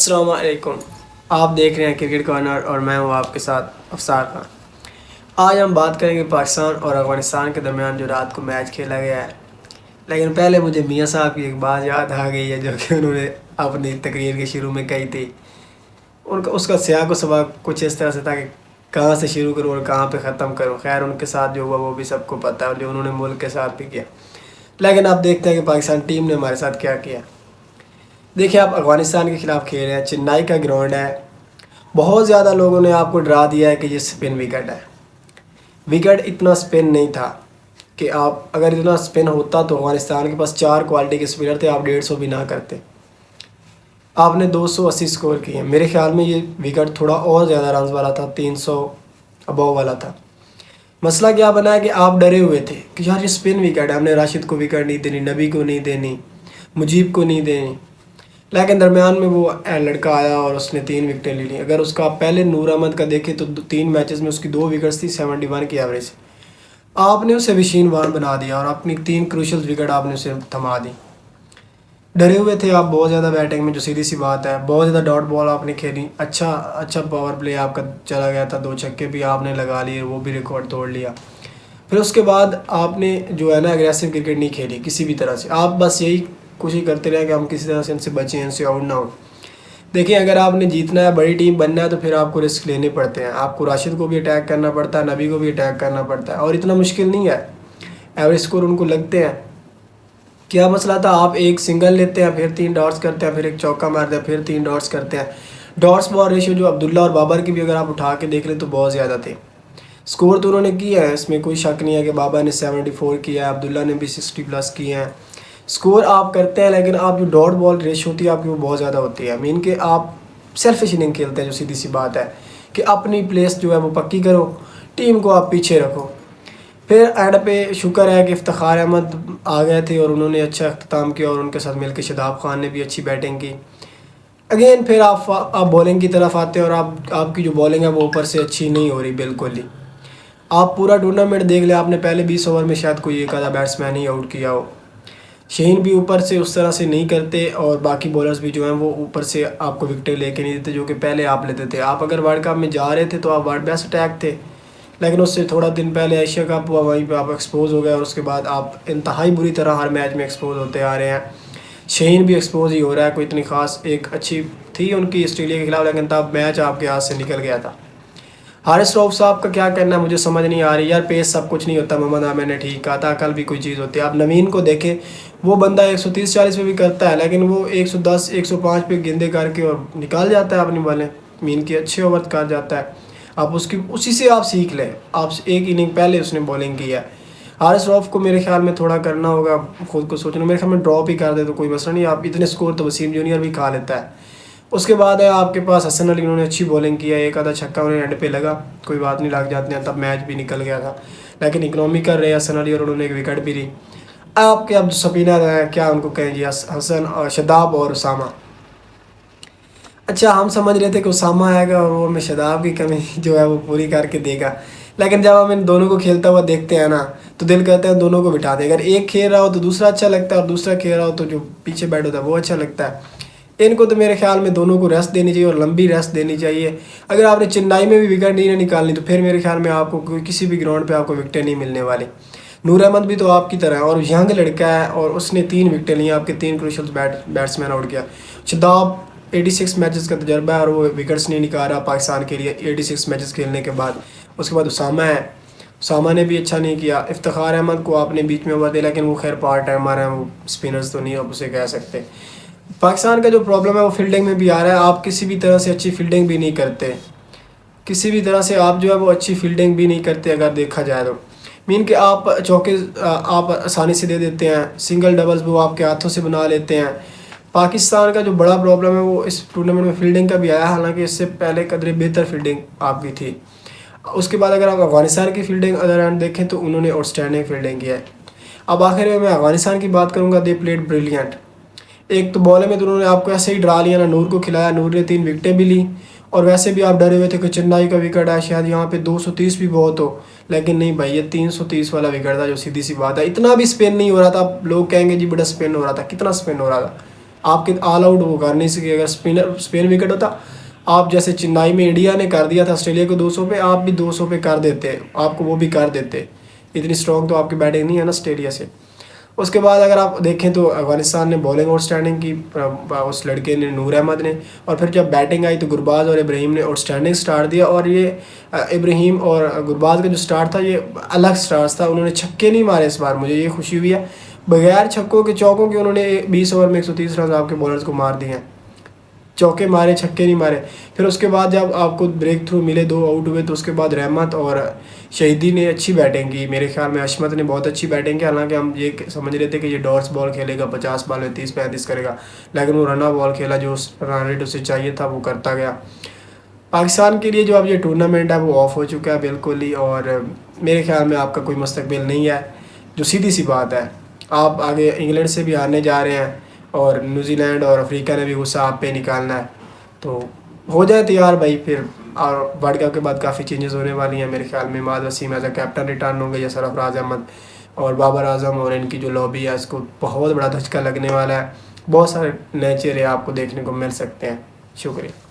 अस्सलाम वालेकुम। आप देख रहे हैं क्रिकेट कॉर्नर और मैं हूँ आपके साथ अफसार खान। आज हम बात करेंगे पाकिस्तान और अफ़गानिस्तान के दरमियान जो रात को मैच खेला गया है। लेकिन पहले मुझे मियाँ साहब की एक बात याद आ गई है जो कि उन्होंने अपनी तकरीर के शुरू में कही थी। उनका उसका सियाक व सबाक कुछ इस तरह से था कि कहाँ से शुरू करूँ और कहाँ पे ख़त्म करूँ। खैर उनके साथ जो हुआ वो भी सबको पता है, जो उन्होंने मुल्क के साथ भी किया। लेकिन आप देखते हैं कि पाकिस्तान टीम ने हमारे साथ क्या किया। देखिए, आप अफ़गानिस्तान के ख़िलाफ़ खेल रहे हैं, चेन्नई का ग्राउंड है। बहुत ज़्यादा लोगों ने आपको डरा दिया है कि ये स्पिन विकेट है। विकेट इतना स्पिन नहीं था कि आप अगर इतना स्पिन होता तो अफ़गानिस्तान के पास 4 क्वालिटी के स्पिनर थे, आप 150 भी ना करते। आपने 280 स्कोर किए। मेरे ख्याल में ये विकेट थोड़ा और ज़्यादा रन वाला था, 300 अबव वाला था। मसला क्या बना है कि आप डरे हुए थे कि यार ये स्पिन विकेट है, हमने राशिद को विकेट नहीं देनी, नबी को नहीं देनी, मुजीब को नहीं देनी। लेकिन दरमियान में वो लड़का आया और उसने 3 विकेटें ले ली। अगर उसका पहले नूर अहमद का देखें तो 3 मैचेस में उसकी 2 विकेट्स थी, 71 की एवरेज। आपने उसे विशीनवान बना दिया और अपनी 3 क्रूशल विकेट आपने उसे थमा दी। डरे हुए थे आप बहुत ज़्यादा बैटिंग में, जो सीधी सी बात है। बहुत ज़्यादा डॉट बॉल आपने खेली। अच्छा पावर प्ले आपका चला गया था, 2 छक्के भी आपने लगा लिए, वो भी रिकॉर्ड तोड़ लिया। फिर उसके बाद आपने जो है ना एग्रेसिव क्रिकेट नहीं खेली किसी भी तरह से। आप बस यही कोशिश करते रहे कि हम किसी तरह से इनसे बचें, इनसे आउट ना हो। देखिए, अगर आपने जीतना है, बड़ी टीम बनना है, तो फिर आपको रिस्क लेने पड़ते हैं। आपको राशिद को भी अटैक करना पड़ता है, नबी को भी अटैक करना पड़ता है, और इतना मुश्किल नहीं है। एवरेज स्कोर उनको लगते हैं। क्या मसला था, आप एक सिंगल लेते हैं, फिर 3 डॉट्स करते हैं, फिर एक चौका मारते हैं, फिर 3 डॉट्स करते हैं। डॉट्स बॉल रेशियो जो अब्दुल्ला और बाबर की भी अगर आप उठा के देख लें तो बहुत ज़्यादा थे। स्कोर तो उन्होंने किया है, इसमें कोई शक नहीं है कि बाबर ने 74 किया है, अब्दुल्ला ने भी 60+ किए हैं। स्कोर आप करते हैं, लेकिन आप जो डॉट बॉल रेशियो होती है आपकी वो बहुत ज़्यादा होती है। मीन कि आप सेल्फिश इनिंग खेलते हैं, जो सीधी सी बात है कि अपनी प्लेस जो है वो पक्की करो, टीम को आप पीछे रखो। फिर एंड पे शुक्र है कि इफ्तिखार अहमद आ गए थे और उन्होंने अच्छा अख्ताम किया, और उनके साथ मिलकर शदाब खान ने भी अच्छी बैटिंग की। अगेन फिर आप बॉलिंग की तरफ आते हैं और आपकी जो बॉलिंग है वो ऊपर से अच्छी नहीं हो रही बिल्कुल ही। आप पूरा टूर्नामेंट देख लें, आपने पहले 20 ओवर में शायद कोई एक आधा बैट्समैन ही आउट किया हो। शहीन भी ऊपर से उस तरह से नहीं करते, और बाकी बॉलर्स भी जो हैं वो ऊपर से आपको विकेटें लेके नहीं देते, जो कि पहले आप लेते थे। आप अगर वर्ल्ड कप में जा रहे थे तो आप वर्ल्ड बेस्ट अटैक थे, लेकिन उससे थोड़ा दिन पहले एशिया कप हुआ, वहीं पे आप एक्सपोज हो गए, और उसके बाद आप इंतहाई बुरी तरह हर मैच में एक्सपोज होते आ रहे हैं। शहीन भी एक्सपोज ही हो रहा है। कोई इतनी खास एक अच्छी थी उनकी ऑस्ट्रेलिया के खिलाफ, लेकिन तब मैच आपके हाथ से निकल गया था। हारिस रऊफ साहब का क्या करना है मुझे समझ नहीं आ रही। यार पेस सब कुछ नहीं होता, मोहम्मद आमिर ने ठीक कहा था, कल भी कोई चीज़ होती है। आप नवीन को देखें, वो बंदा 130-40 पे भी करता है, लेकिन वो 110-105 पे गेंदे करके और निकाल जाता है अपनी बॉलें। मीन की अच्छे ओवर कर जाता है। आप उसकी उसी से आप सीख लें। आप एक इनिंग पहले उसने बॉलिंग की है। हारिस रऊफ को मेरे ख्याल में थोड़ा करना होगा, खुद को सोचना। मेरे ख्याल में ड्रॉप ही कर दे तो कोई मसला नहीं। आप इतने स्कोर तो वसीम जूनियर भी खा लेता है। उसके बाद है आपके पास हसन अली, उन्होंने अच्छी बॉलिंग किया, एक आधा छक्का उन्हें एंड पे लगा, कोई बात नहीं, लग जाते हैं, तब मैच भी निकल गया था। लेकिन इकनॉमी कर रहे हसन अली और उन्होंने एक विकेट भी ली। आपके अब जो स्पिनर हैं, क्या उनको कहें जी, हसन और शदाब और उसामा। अच्छा, हम समझ रहे थे कि उसामा आएगा और वो हमें शदाब की कमी जो है वो पूरी करके देगा, लेकिन जब हम इन दोनों को खेलता हुआ देखते हैं ना तो दिल करता है दोनों को बिठा दे। अगर एक खेल रहा हो तो दूसरा अच्छा लगता है, और दूसरा खेल रहा हो तो जो पीछे बैठ होता है वो अच्छा लगता है। इनको तो मेरे ख्याल में दोनों को रेस्ट देनी चाहिए, और लंबी रेस्ट देनी चाहिए। अगर आपने चेन्नई में भी विकेट नहीं निकालनी तो फिर मेरे ख्याल में आपको किसी भी ग्राउंड पे आपको विकेटें नहीं मिलने वाली। नूर अहमद भी तो आपकी तरह है और यंग लड़का है, और उसने 3 विकेटें ली, आपके 3 क्रूशल बैट्समैन आउट किया। शदाब 86 मैचेस का तजर्बा है और वो विकेट्स नहीं निकाल रहा पाकिस्तान के लिए 86 मैचेस खेलने के बाद। उसके बाद उसामा है, उसामा ने भी अच्छा नहीं किया। इफ्तिखार अहमद को आपने बीच में ओवर दिया, लेकिन वो खैर पार्ट टाइमर है, वो स्पिनर्स तो नहीं आप उसे कह सकते। पाकिस्तान का जो प्रॉब्लम है वो फील्डिंग में भी आ रहा है। आप किसी भी तरह से अच्छी फील्डिंग भी नहीं करते, किसी भी तरह से आप जो है वो अच्छी फील्डिंग भी नहीं करते अगर देखा जाए तो। मीन कि आप चौके आप आसानी से दे देते हैं, सिंगल डबल्स वो आपके हाथों से बना लेते हैं। पाकिस्तान का जो बड़ा प्रॉब्लम है वो इस टूर्नामेंट में फील्डिंग का भी आया, हालांकि इससे पहले कदरे बेहतर फील्डिंग आपकी थी। उसके बाद अगर आप अफ़गानिस्तान की फील्डिंग अदर एंड देखें तो उन्होंने आउटस्टैंडिंग फील्डिंग किया है। अब आखिर में मैं अफ़गानिस्तान की बात करूँगा। They played brilliant. एक तो बॉलर में तो उन्होंने आपको ऐसे ही डरा लिया ना, नूर को खिलाया, नूर ने 3 विकेटें भी ली, और वैसे भी आप डरे हुए थे कि चेन्नई का विकेट है, शायद यहाँ पे 230 भी बहुत हो, लेकिन नहीं भाई, ये 330 वाला विकेट था, जो सीधी सी बात है। इतना भी स्पिन नहीं हो रहा था। लोग कहेंगे जी बड़ा स्पिन हो रहा था, कितना स्पिन हो रहा था, आपके ऑल आउट वो कर नहीं सके। अगर स्पिन विकेट होता, आप जैसे चेन्नई में इंडिया ने कर दिया था ऑस्ट्रेलिया को 200 पे, आप भी 200 पे कर देते, आपको वो भी कर देते। इतनी स्ट्रॉन्ग तो आपकी बैटिंग नहीं है ना ऑस्ट्रेलिया से। उसके बाद अगर आप देखें तो अफगानिस्तान ने बॉलिंग आउटस्टैंडिंग की, उस लड़के ने, नूर अहमद ने। और फिर जब बैटिंग आई तो गुरबाज और इब्राहिम ने आउटस्टैंडिंग स्टार्ट दिया। और ये इब्राहिम और गुरबाज का जो स्टार्ट था ये अलग स्टार्ट था, उन्होंने छक्के नहीं मारे इस बार, मुझे ये खुशी हुई है। बगैर छक्कों के, चौकों के, उन्होंने 20 ओवर में 130 रन आपके बॉलर्स को मार दिए हैं। चौके मारे, छक्के नहीं मारे। फिर उसके बाद जब आपको ब्रेक थ्रू मिले, 2 आउट हुए, तो उसके बाद रहमत और शहीदी ने अच्छी बैटिंग की। मेरे ख्याल में अशमत ने बहुत अच्छी बैटिंग की। हालांकि हम ये समझ रहे थे कि ये डॉट्स बॉल खेलेगा, 50 बॉल में 30-35 करेगा, लेकिन वो रना बॉल खेला, जो रन रेट उसे चाहिए था वो करता गया। पाकिस्तान के लिए जो अब ये टूर्नामेंट है वो ऑफ हो चुका है बिल्कुल ही, और मेरे ख्याल में आपका कोई मुस्तकबिल नहीं है, जो सीधी सी बात है। आप आगे इंग्लैंड से भी हारने जा रहे हैं, और न्यूजीलैंड और अफ्रीका ने भी गुस्सा आप पे निकालना है। तो हो जाए तैयार भाई फिर। और वर्ल्ड कप के बाद काफ़ी चेंजेस होने वाली हैं मेरे ख्याल में। Imad Wasim as a captain return होंगे, या सरफराज अहमद और बाबर आजम, और इनकी जो लॉबी है इसको बहुत बड़ा धचका लगने वाला है। बहुत सारे नए चेहरे आपको देखने को मिल सकते हैं। शुक्रिया।